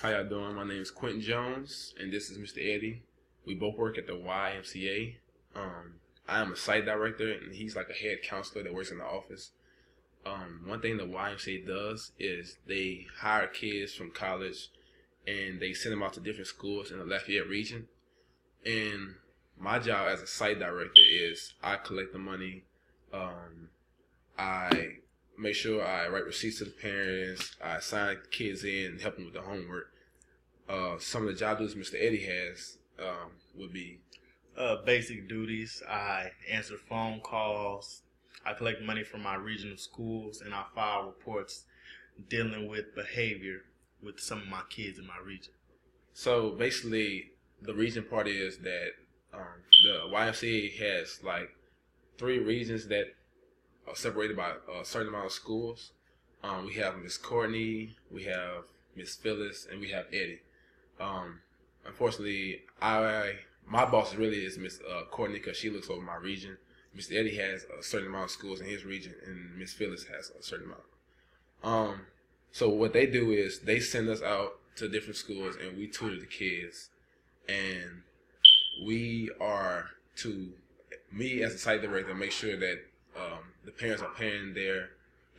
How y'all doing? My name is Quentin Jones, and this is Mr. Eddie. We both work at the YMCA. I am a site director, and he's like a head counselor that works in the office. One thing the YMCA does is they hire kids from college, and they send them out to different schools in the Lafayette region. And my job as a site director is I collect the money. I make sure I write receipts to the parents. I sign the kids in and help them with the homework. Some of the job duties Mr. Eddie has would be Basic duties. I answer phone calls. I collect money from my regional schools, and I file reports dealing with behavior with some of my kids in my region. so basically the region part is that the YMCA has like three regions that are separated by a certain amount of schools. We have Miss Courtney, we have Miss Phyllis, and we have Eddie. Unfortunately, my boss really is Miss Courtney because she looks over my region. Mr. Eddie has a certain amount of schools in his region, and Miss Phyllis has a certain amount. So what they do is they send us out to different schools, and we tutor the kids. And we are me as a site director, make sure that the parents are paying their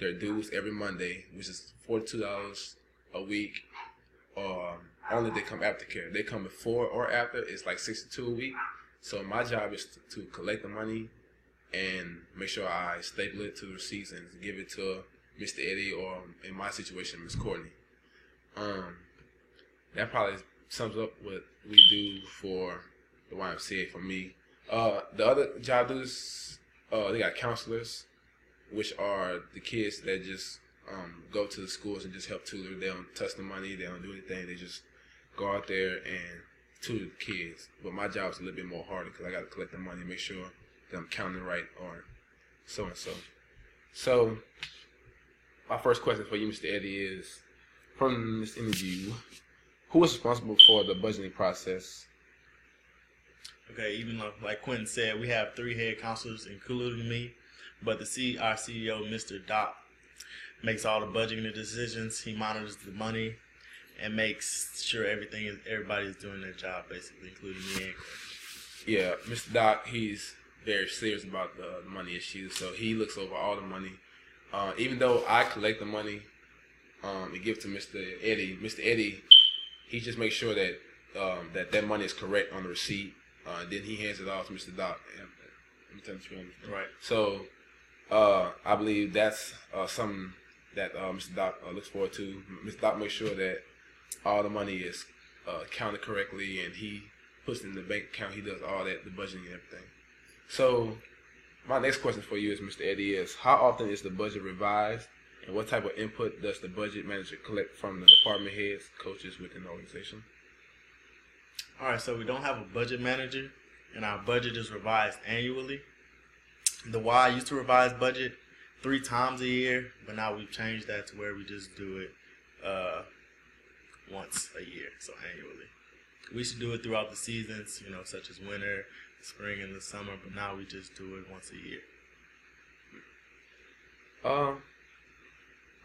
dues every Monday, which is $42 a week. Only they come after care. They come before or after, it's like $62 a week. So my job is to collect the money and make sure I staple it to the receipts and give it to Mr. Eddie, or in my situation, Miss Courtney. That probably sums up what we do for the YMCA for me. The other job duties, they got counselors, which are the kids that just go to the schools and just help tutor. They don't touch the money. They don't do anything. They just go out there and tutor the kids. But my job is a little bit more harder because I got to collect the money, make sure that I'm counting right or so and so. So my first question for you, Mr. Eddie, is from this interview, who is responsible for the budgeting process? Okay, even like Quentin said, we have three head counselors, including me. But our CEO, Mr. Doc, makes all the budgeting decisions. He monitors the money and makes sure everybody's doing their job, basically, including me and Quentin. Yeah, Mr. Doc, he's very serious about the money issues, so he looks over all the money. Even though I collect the money and give it to Mr. Eddie, he just makes sure that that money is correct on the receipt. Then he hands it off to Mr. Doc. Right. So I believe that's something that Mr. Doc looks forward to. Mr. Doc makes sure that all the money is counted correctly, and he puts it in the bank account. He does all that, the budgeting and everything. So my next question for you is, Mr. Eddie, is how often is the budget revised, and what type of input does the budget manager collect from the department heads, coaches within the organization? All right, so we don't have a budget manager, and our budget is revised annually. The Y used to revise budget 3 times a year, but now we've changed that to where we just do it once a year, so annually. We should do it throughout the seasons, such as winter, spring, and the summer, but now we just do it once a year.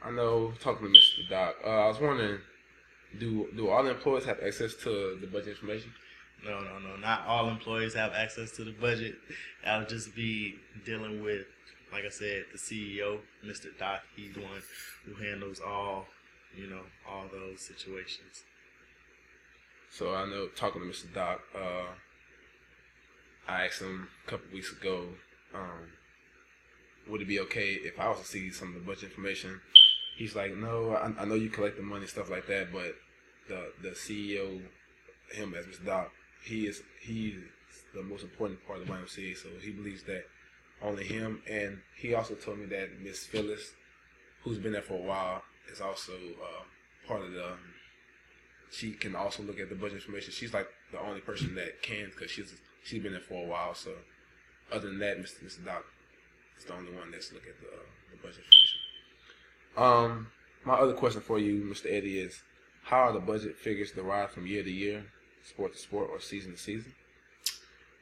I know, talking to Mr. Doc, I was wondering, do all employees have access to the budget information? No. Not all employees have access to the budget. That'll just be dealing with, like I said, the CEO, Mr. Doc. He's the one who handles all those situations. So I know, talking to Mr. Doc, I asked him a couple weeks ago, would it be okay if I was to see some of the budget information? He's like, no, I know you collect the money, stuff like that, but the CEO, him as Mr. Doc, he is the most important part of the YMCA, so he believes that only him. And he also told me that Miss Phyllis, who's been there for a while, is also part of she can also look at the budget information. She's like the only person that can, because she's been there for a while. So other than that, Mr. Doc is the only one that's looking at the budget information. My other question for you, Mr. Eddie, is how are the budget figures derived from year to year, sport to sport, or season to season?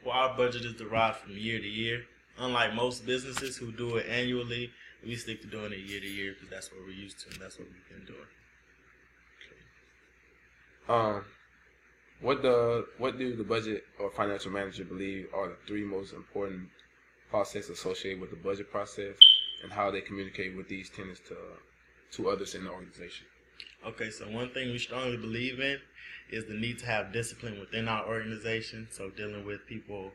Well, our budget is derived from year to year. Unlike most businesses who do it annually, we stick to doing it year to year because that's what we're used to and that's what we've been doing. Um, what do the budget or financial manager believe are the three most important processes associated with the budget process, and how they communicate with these tenants to others in the organization? Okay, so one thing we strongly believe in is the need to have discipline within our organization. So dealing with people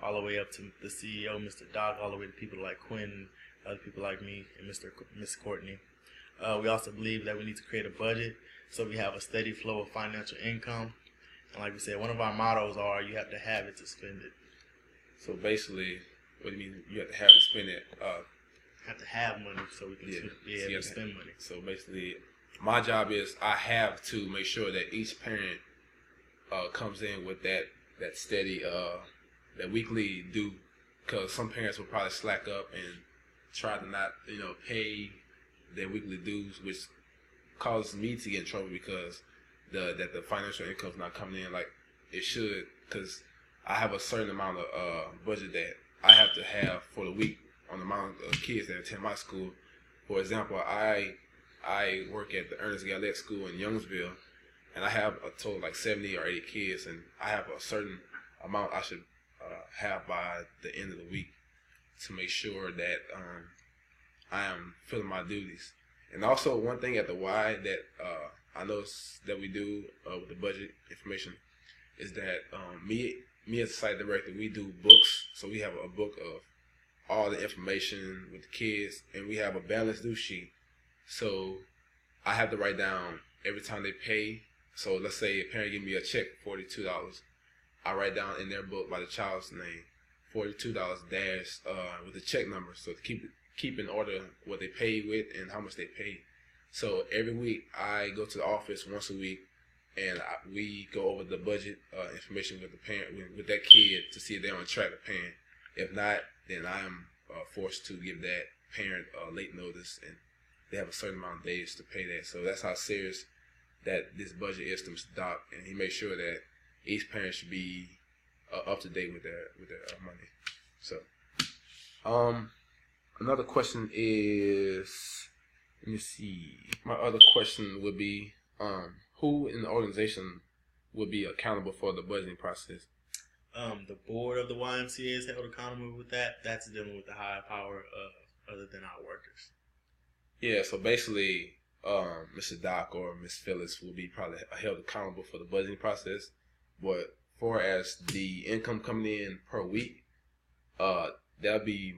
all the way up to the CEO, Mr. Doc, all the way to people like Quinn, other people like me, and Miss Courtney. We also believe that we need to create a budget so we have a steady flow of financial income. And like we said, one of our mottos are you have to have it to spend it. So basically, what do you mean you have to have to spend it? Have to have money so we can be able to spend money. So basically, my job is I have to make sure that each parent comes in with that steady that weekly due, because some parents will probably slack up and try to not pay their weekly dues, which causes me to get in trouble because the financial income's not coming in like it should, because I have a certain amount of budget that I have to have for the week on the amount of kids that attend my school. For example, I work at the Ernest Gallette School in Youngsville, and I have a total like 70 or 80 kids, and I have a certain amount I should have by the end of the week to make sure that I am filling my duties. And also, one thing at the Y that I noticed that we do with the budget information is that me as a site director, we do books. So we have a book of all the information with the kids, and we have a balance due sheet. So I have to write down every time they pay. So let's say a parent give me a check for $42. I write down in their book by the child's name, $42 dash with the check number. So to keep in order what they pay with and how much they pay. So every week I go to the office once a week, and we go over the budget information with the parent, with that kid, to see if they're on track of paying. If not, then I am forced to give that parent late notice, and they have a certain amount of days to pay that. So that's how serious that this budget is to Mr. Doc, and he makes sure that each parent should be up to date with their money. So, another question is, let me see. My other question would be, who in the organization would be accountable for the budgeting process? The board of the YMCA is held accountable with that. That's dealing with the higher power other than our workers. Yeah, so basically, Mr. Doc or Miss Phyllis will be probably held accountable for the budgeting process. But far as the income coming in per week, that'll be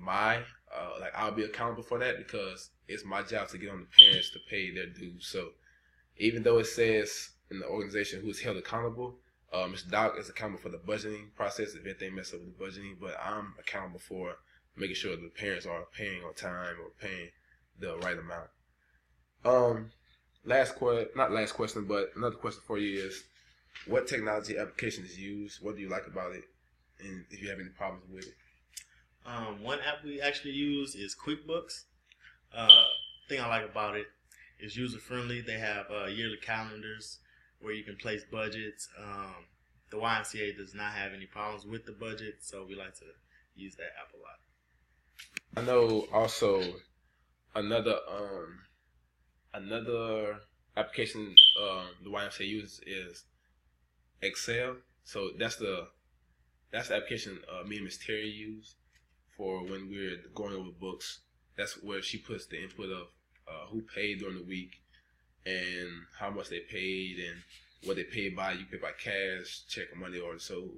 I'll be accountable for that, because it's my job to get on the parents to pay their dues. So even though it says in the organization who's held accountable, Mr. Doc is accountable for the budgeting process if anything messes up with the budgeting, but I'm accountable for making sure the parents are paying on time or paying the right amount. Not last question, but another question for you is, what technology application is used? What do you like about it? And if you have any problems with it? One app we actually use is QuickBooks. Thing I like about it is user friendly. They have yearly calendars where you can place budgets. The YMCA does not have any problems with the budget, so we like to use that app a lot. I know also another application the YMCA uses is Excel. So that's the application me and Miss Terry use for when we're going over books. That's where she puts the input of who paid during the week and how much they paid and what they paid by. You pay by cash, check, or money order. So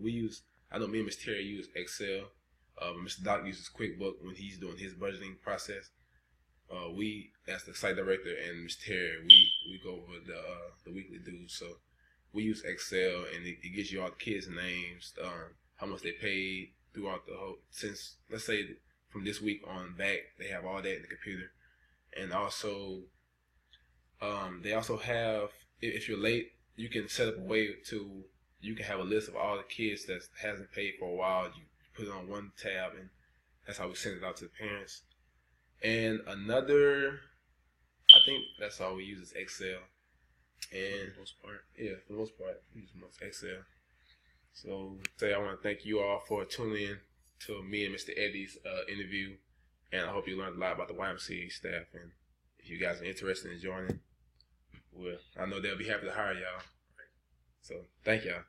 I know me and Miss Terry use Excel. Mr. Doc uses QuickBook when he's doing his budgeting process. We, as the site director and Miss Terry, we go over the weekly dues. So we use Excel, and it gives you all the kids' names, how much they paid throughout the whole, since, let's say, from this week on back, they have all that in the computer. And also, they also have, if you're late, you can set up a way to, you can have a list of all the kids that hasn't paid for a while. You put it on one tab, and that's how we send it out to the parents. And another, I think that's all we use is Excel. And for the most part. Yeah, for the most part, we use Excel. So I want to thank you all for tuning in to me and Mr. Eddie's interview. And I hope you learned a lot about the YMCA staff. And if you guys are interested in joining, well, I know they'll be happy to hire y'all. So thank y'all.